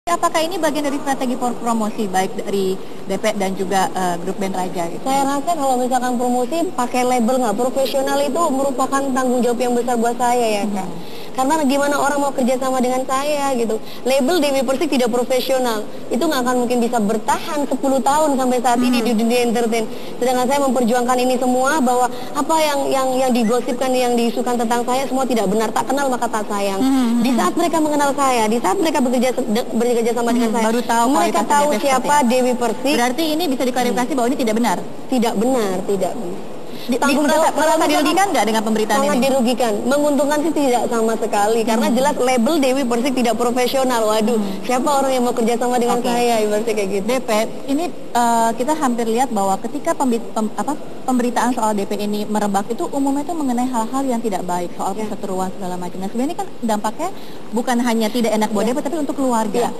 Apakah ini bagian dari strategi promosi baik dari DP dan juga grup band Raja gitu? Saya rasa kalau misalkan promosi pakai label nggak profesional itu merupakan tanggung jawab yang besar buat saya ya Kak. Karena gimana orang mau kerja sama dengan saya gitu. Label Dewi Persik tidak profesional. Itu nggak akan mungkin bisa bertahan 10 tahun sampai saat ini di dunia entertain. Sedangkan saya memperjuangkan ini semua bahwa apa yang digosipkan, yang diisukan tentang saya semua tidak benar. Tak kenal maka tak sayang. Di saat mereka mengenal saya, di saat mereka bekerja sama dengan saya, Baru tahu mereka tahu siapa Dewi Persik. Berarti ini bisa diklarifikasi bahwa ini tidak benar? Tidak benar, tidak benar. Merasa dirugikan nggak dengan pemberitaan sangat ini? dirugikan, menguntungkan sih tidak sama sekali karena jelas label Dewi Persik tidak profesional. Waduh, siapa orang yang mau kerja sama dengan saya, ibaratnya kayak gitu. DP, ini kita hampir lihat bahwa ketika pemberitaan soal DP ini merebak itu umumnya itu mengenai hal-hal yang tidak baik, soal perseteruan segala macam. Nah sebenarnya kan dampaknya bukan hanya tidak enak buat DP tapi untuk keluarga.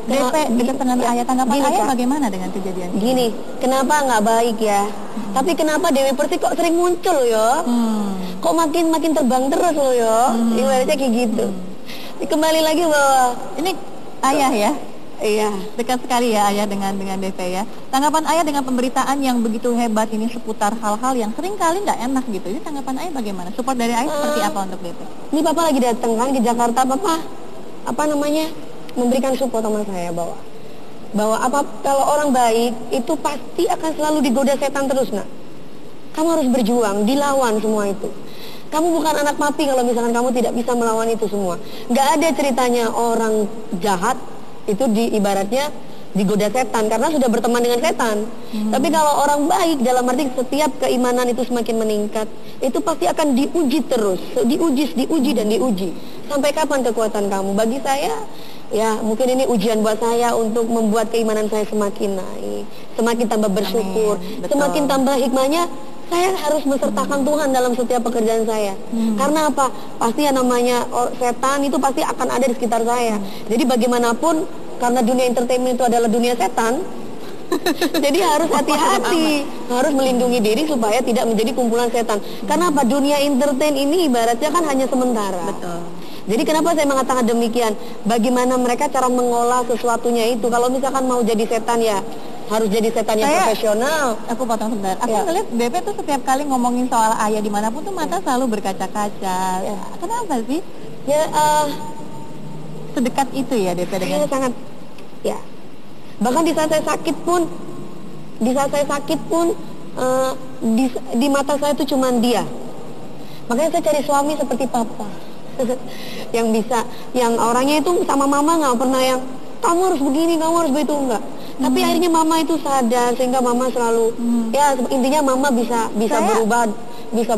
DP dekat dengan ayah, tanggapan ayah bagaimana dengan kejadian ini? Gini, kenapa nggak baik ya? Tapi kenapa Dewi Persik kok sering muncul ya? Kok makin terbang terus loh ya? Ibaratnya kayak gitu. Kembali lagi bahwa ini ayah ya? Iya. Dekat sekali ya ayah dengan DP ya. Tanggapan ayah dengan pemberitaan yang begitu hebat ini seputar hal-hal yang sering kali nggak enak gitu. Ini tanggapan ayah bagaimana? Support dari ayah seperti apa untuk DP? Ini papa lagi datang kan ke Jakarta, papa memberikan support sama saya bahwa kalau orang baik itu pasti akan selalu digoda setan terus nak. Kamu harus berjuang, dilawan semua itu. Kamu bukan anak papi kalau misalkan kamu tidak bisa melawan itu semua. Nggak ada ceritanya orang jahat itu ibaratnya digoda setan karena sudah berteman dengan setan. Tapi kalau orang baik dalam arti setiap keimanan itu semakin meningkat, itu pasti akan diuji terus, diuji dan diuji. Sampai kapan kekuatan kamu? Bagi saya, ya mungkin ini ujian buat saya untuk membuat keimanan saya semakin naik, semakin tambah bersyukur, semakin tambah hikmahnya. Saya harus mensertakan Tuhan dalam setiap pekerjaan saya. Karena apa? Pasti yang namanya setan itu pasti akan ada di sekitar saya. Jadi bagaimanapun, karena dunia entertainment itu adalah dunia setan, jadi harus hati-hati, harus melindungi diri supaya tidak menjadi kumpulan setan. Karena apa? Dunia entertain ini ibaratnya kan hanya sementara. Betul. Jadi kenapa saya mengatakan demikian? Bagaimana mereka cara mengolah sesuatunya itu? Kalau misalkan mau jadi setan ya harus jadi setan yang profesional. Aku potong sebentar. Aku ngeliat DP tuh setiap kali ngomongin soal ayah dimanapun tuh mata selalu berkaca-kaca. Kenapa sih? Ya, sedekat itu ya DP dengan. Sangat. Ya. Bahkan di saat saya sakit pun, di mata saya itu cuma dia. Makanya saya cari suami seperti papa, yang bisa, yang orangnya itu sama mama nggak pernah yang kamu harus begini, kamu harus begitu, enggak. Tapi akhirnya mama itu sadar sehingga mama selalu ya intinya mama bisa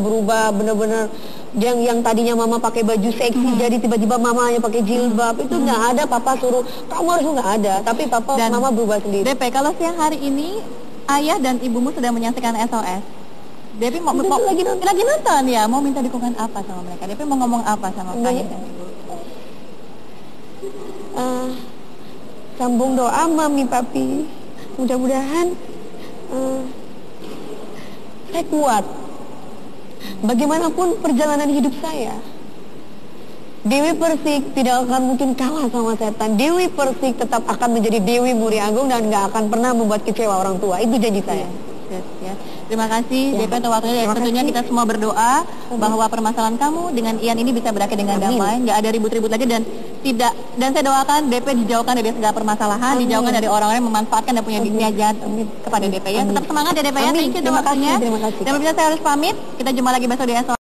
berubah benar-benar yang tadinya mama pakai baju seksi jadi tiba-tiba mamanya pakai jilbab. Itu nggak ada papa suruh kamu harus, nggak ada, tapi papa dan mama berubah sendiri. DP, kalau siang hari ini ayah dan ibumu sudah menyaksikan SOS, DP mau lagi nonton ya, mau minta dukungan apa sama mereka? DP mau ngomong apa sama ayah dan ibu? Sambung doa mami papi, mudah-mudahan saya kuat. Bagaimanapun perjalanan hidup saya, Dewi Persik tidak akan mungkin kalah sama setan. Dewi Persik tetap akan menjadi Dewi Muri Agung dan nggak akan pernah membuat kecewa orang tua. Itu janji saya. Terima kasih DP untuk waktunya. Tentunya kita semua berdoa bahwa permasalahan kamu dengan Ian ini bisa berakhir dengan damai, nggak ada ribut-ribut lagi, dan saya doakan DP dijauhkan dari segala permasalahan, dijauhkan dari orang-orang yang memanfaatkan dan punya niat jahat kepada DP ya. Tetap semangat ya DP ya. Thank you untuk waktunya. Dan pemirsa, saya harus pamit. Kita jumpa lagi besok di SOS.